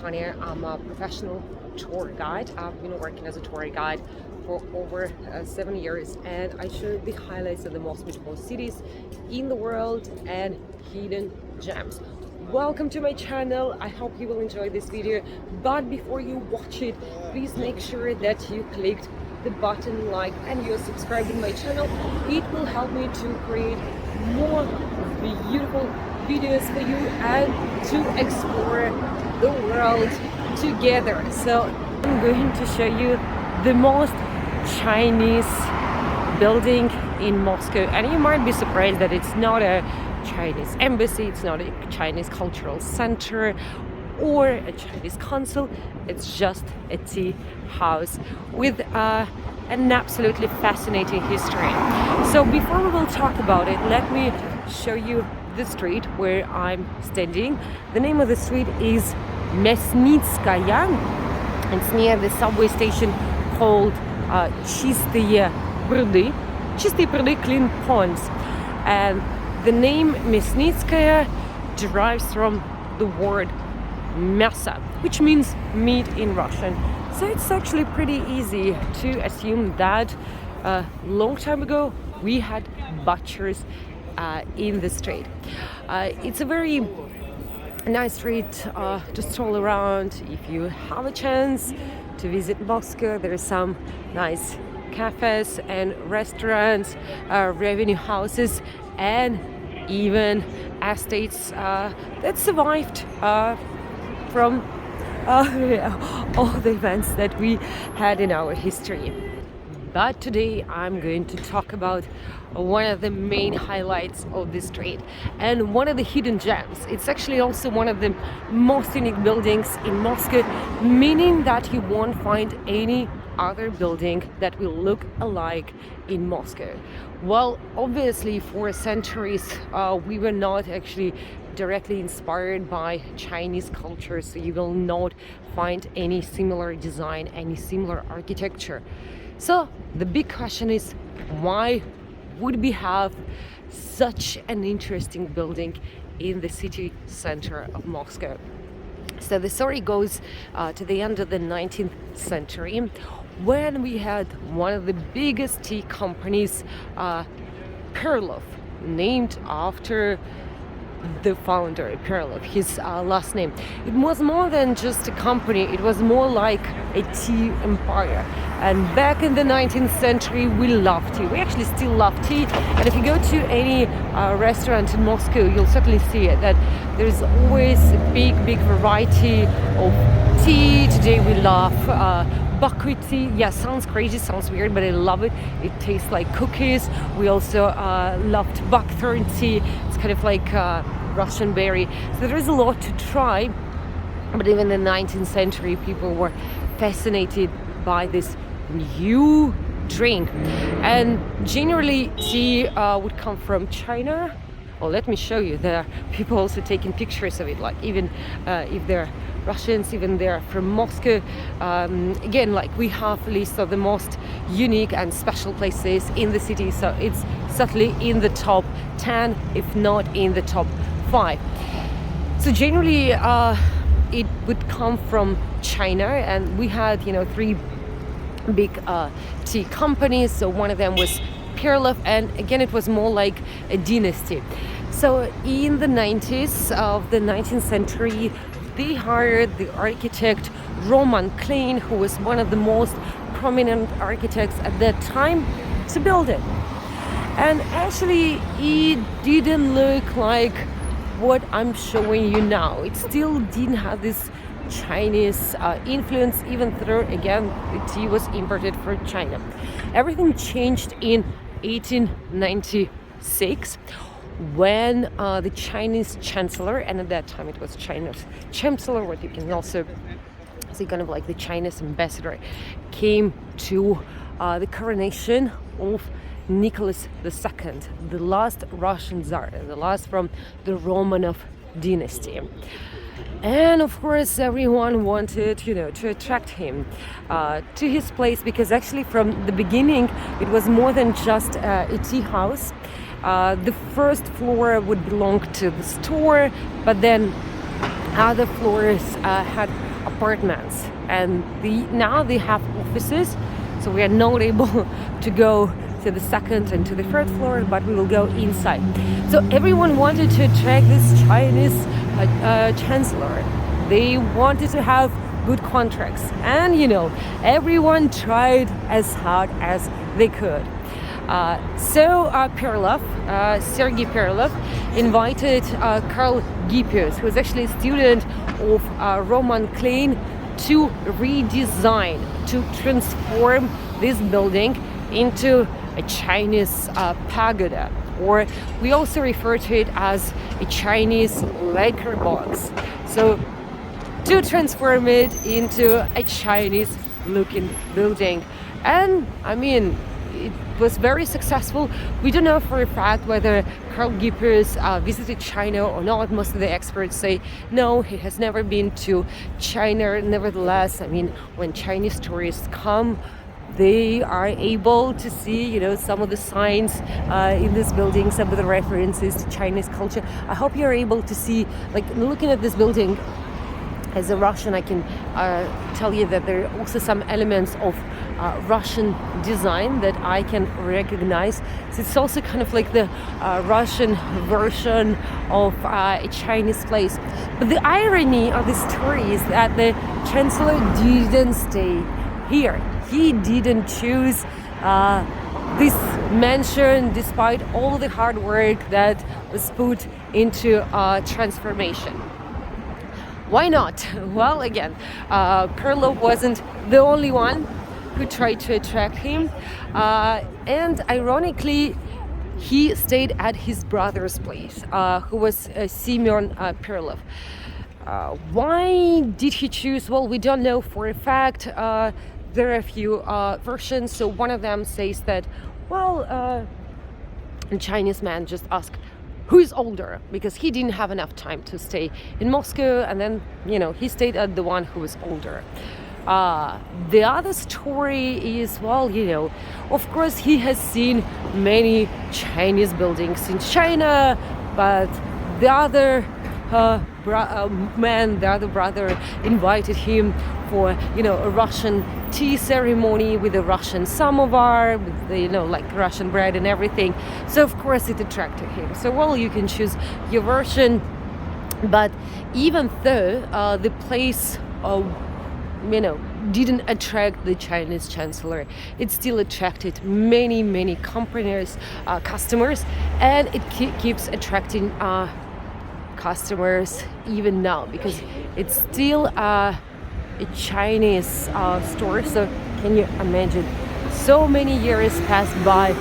Tanya. I'm a professional tour guide. I've been working as a tour guide for over 7 years, and I show the highlights of the most beautiful cities in the world and hidden gems. Welcome to my channel. I hope you will enjoy this video, but before you watch it, please make sure that you clicked the button like and you're subscribed to my channel. It will help me to create more beautiful videos for you and to explore the world together. So I'm going to show you the most Chinese building in Moscow, and you might be surprised that it's not a Chinese embassy, it's not a Chinese cultural center or a Chinese consul. It's just a tea house with an absolutely fascinating history. So before we will talk about it, let me show you the street where I'm standing. The name of the street is Mesnitskaya. It's near the subway station called Чистые пруды, clean ponds. And the name Mesnitskaya derives from the word мясо, which means meat in Russian. So it's actually pretty easy to assume that a long time ago we had butchers in the street. It's a very nice street to stroll around. If you have a chance to visit Moscow, there are some nice cafes and restaurants, revenue houses, and even estates that survived from all the events that we had in our history. But today I'm going to talk about one of the main highlights of the street and one of the hidden gems. It's actually also one of the most unique buildings in Moscow, meaning that you won't find any other building that will look alike in Moscow. Well, obviously for centuries we were not actually directly inspired by Chinese culture, so you will not find any similar design, any similar architecture. So the big question is, why would we have such an interesting building in the city center of Moscow? So the story goes to the end of the 19th century, when we had one of the biggest tea companies, Perlov, named after the founder, Perlov, his last name. It was more than just a company, it was more like a tea empire. And back in the 19th century, we loved tea. We actually still love tea. And if you go to any restaurant in Moscow, you'll certainly see it, that there's always a big variety of tea. Today we love buckwheat tea. Yeah, sounds crazy, sounds weird, but I love it. It tastes like cookies. We also loved buckthorn tea. It's kind of like Russian berry. So there is a lot to try. But even in the 19th century, people were fascinated by this new drink. And generally, tea would come from China. Well, let me show you. There are people also taking pictures of it, like even if they're Russians, even they're from Moscow. Again, like we have a list of the most unique and special places in the city, so it's certainly in the top 10, if not in the top 5. So generally it would come from China, and we had, you know, 3 big tea companies. So one of them was Perlov, and again it was more like a dynasty. So in the 90s of the 19th century, they hired the architect Roman Klein, who was one of the most prominent architects at that time, to build it. And actually it didn't look like what I'm showing you now. It still didn't have this Chinese influence, even though again the tea was imported from China. Everything changed in 1896 when the Chinese chancellor, and at that time it was China's chancellor, what you can also see kind of like the Chinese ambassador, came to the coronation of Nicholas II, the last Russian Tsar, the last from the Romanov dynasty. And of course everyone wanted, you know, to attract him to his place, because actually from the beginning it was more than just a tea house. The first floor would belong to the store, but then other floors had apartments, and now they have offices, so we are not able to go to the second and to the third floor, but we will go inside. So everyone wanted to attract this Chinese chancellor. They wanted to have good contracts, and everyone tried as hard as they could. Perlov, Sergei Perlov, invited Karl Gippius, who is actually a student of Roman Klein, to redesign, to transform this building into a Chinese pagoda, or we also refer to it as a Chinese lacquer box. So to transform it into a Chinese looking building. And I mean, it was very successful. We don't know for a fact whether Karl Gippius visited China or not. Most of the experts say no, he has never been to China. Nevertheless, I mean, when Chinese tourists come, they are able to see, some of the signs in this building, some of the references to Chinese culture. I hope you're able to see, like, looking at this building. As a Russian, I can tell you that there are also some elements of Russian design that I can recognize. So it's also kind of like the Russian version of a Chinese place. But the irony of this story is that the chancellor didn't stay here. He didn't choose this mansion despite all the hard work that was put into transformation. Why not? Well, again, Perlov wasn't the only one who tried to attract him. And ironically, he stayed at his brother's place, who was Semyon Perlov. Why did he choose? Well, we don't know for a fact. There are a few versions. So one of them says that, a Chinese man just asked, who is older, because he didn't have enough time to stay in Moscow, and then he stayed at the one who was older. The other story is, of course he has seen many Chinese buildings in China, but the other the other brother invited him for a Russian tea ceremony with a Russian samovar, with the like Russian bread and everything. So of course it attracted him. So you can choose your version, but even though the place didn't attract the Chinese chancellor, it still attracted many companies, customers, and it keeps attracting customers even now, because it's still a Chinese store. So can you imagine, so many years passed by,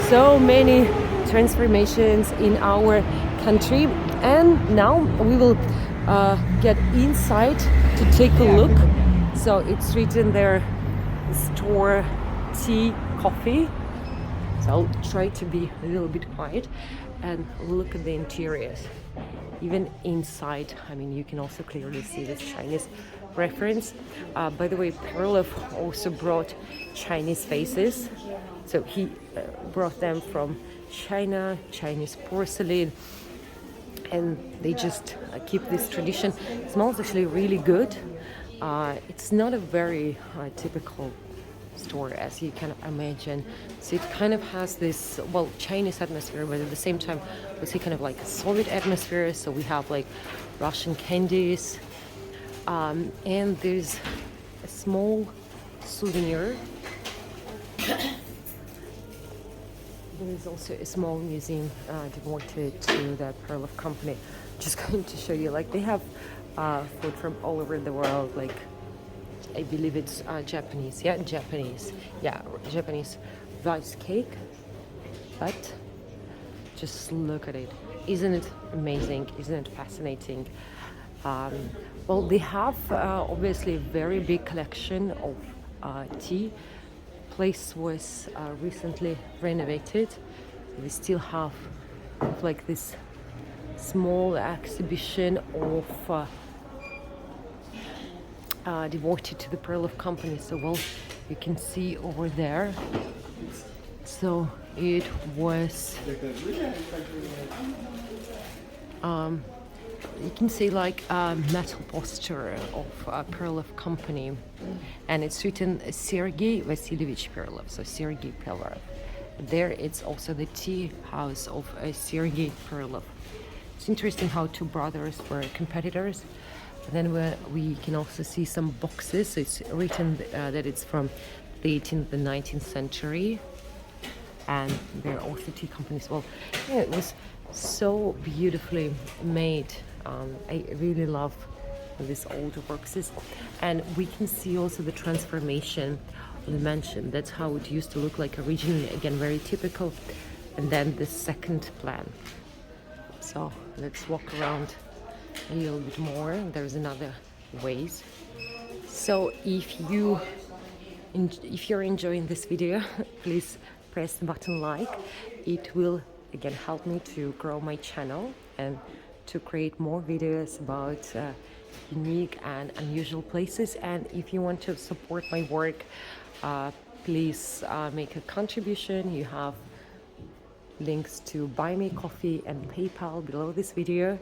so many transformations in our country, and now we will get inside to take a look. So it's written there, store tea, coffee. So I'll try to be a little bit quiet and look at the interiors. Even inside, I mean, you can also clearly see this Chinese reference. By the way, Perlov also brought Chinese vases. So he brought them from China, Chinese porcelain, and they just keep this tradition. It smells actually really good. It's not a very typical store, as you can imagine. So it kind of has this Chinese atmosphere, but at the same time we see kind of like a Soviet atmosphere. So we have like Russian candies, and there's a small souvenir. There is also a small museum devoted to the Perlov company. Just going to show you, like, they have food from all over the world, like I believe it's Japanese rice cake. But just look at it. Isn't it amazing? Isn't it fascinating? They have obviously a very big collection of tea. Place was recently renovated. We still have like this small exhibition of devoted to the Perlov company. So you can see over there. So it was you can see like a metal poster of Perlov company, and it's written Sergei Vasilievich Perlov, so Sergei Perlov. There it's also the tea house of Sergei Perlov. It's interesting how two brothers were competitors. And then we can also see some boxes. So it's written that it's from the 18th and 19th century, and they're also tea companies. Well, yeah, it was so beautifully made. I really love these older boxes, and we can see also the transformation of the mansion. That's how it used to look like originally. Again, very typical. And then the second plan. So let's walk around a little bit more. There's another ways. So if you're enjoying this video, please press the button like. It will again help me to grow my channel and to create more videos about unique and unusual places. And if you want to support my work, please make a contribution. You have links to buy me coffee and PayPal below this video,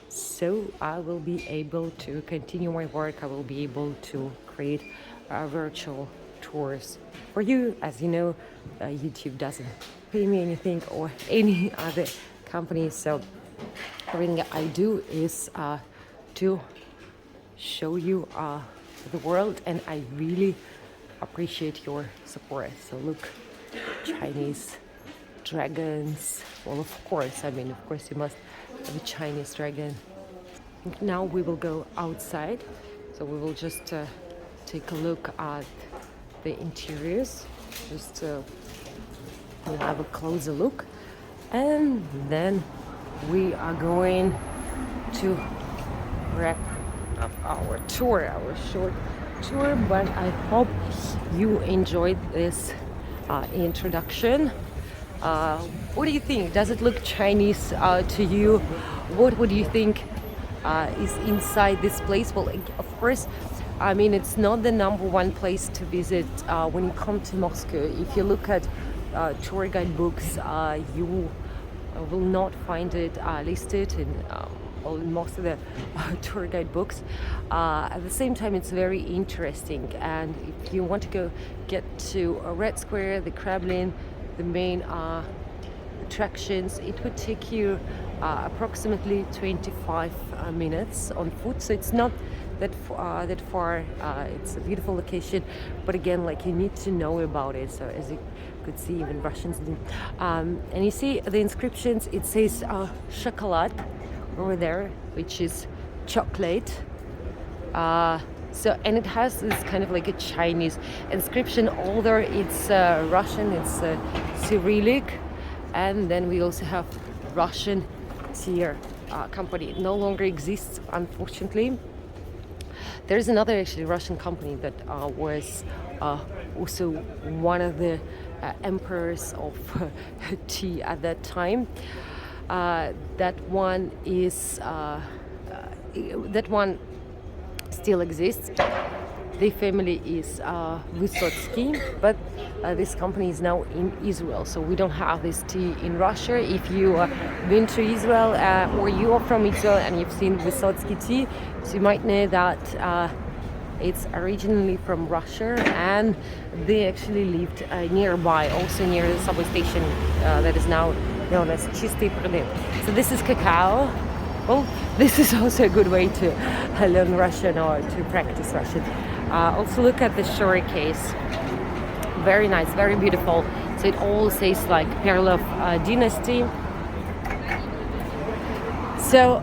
so I will be able to continue my work. I will be able to create virtual tours for you. As you know, YouTube doesn't pay me anything, or any other company, so everything I do is to show you the world, and I really appreciate your support. So look, Chinese dragons. Well, of course you must have a Chinese dragon. Now we will go outside, so we will just take a look at the interiors, just we'll have a closer look, and then we are going to wrap up our tour, our short tour. But I hope you enjoyed this introduction. What do you think? Does it look Chinese to you? What would you think is inside this place? Well, of course, I mean, it's not the number one place to visit when you come to Moscow. If you look at tour guide books, you will not find it listed in most of the tour guide books. At the same time, it's very interesting, and if you want to get to Red Square, the Kremlin, the main attractions, it would take you approximately 25 minutes on foot, so it's not that far. It's a beautiful location, but again, like, you need to know about it. So as you could see, even Russians do. And you see the inscriptions, it says chocolate over there, which is chocolate. So, and it has this kind of like a Chinese inscription, although it's Russian, it's Cyrillic. And then we also have Russian tea company. It no longer exists, unfortunately. There's another actually Russian company that was also one of the emperors of tea at that time. That one still exists. The family is Vysotsky, but this company is now in Israel, so we don't have this tea in Russia. If you been to Israel or you are from Israel and you've seen Vysotsky tea, so you might know that it's originally from Russia, and they actually lived nearby, also near the subway station that is now known as Чистый пруд. So this is cacao. Well, this is also a good way to learn Russian or to practice Russian. Also look at the showcase. Very nice, very beautiful. So it all says like Perlov dynasty. So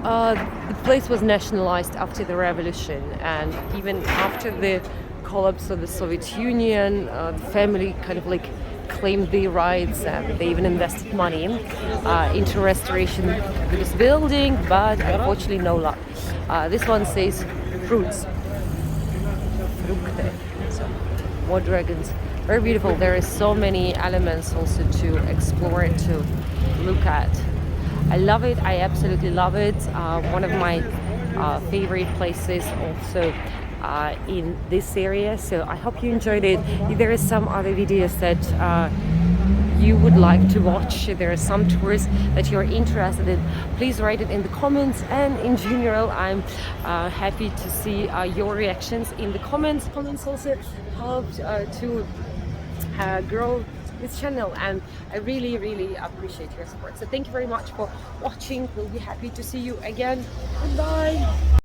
the place was nationalized after the revolution, and even after the collapse of the Soviet Union, the family kind of like claimed their rights, and they even invested money into restoration of this building, but unfortunately no luck. This one says fruits. So, more dragons. Very beautiful. There is so many elements also to explore, to look at. I love it. I absolutely love it. One of my favorite places also in this area. So I hope you enjoyed it. If there is some other videos that you would like to watch. There are some tours that you're interested in. Please write it in the comments, and in general I'm happy to see your reactions in the comments. Comments also help to grow this channel, and I really appreciate your support. So thank you very much for watching. We'll be happy to see you again. Goodbye.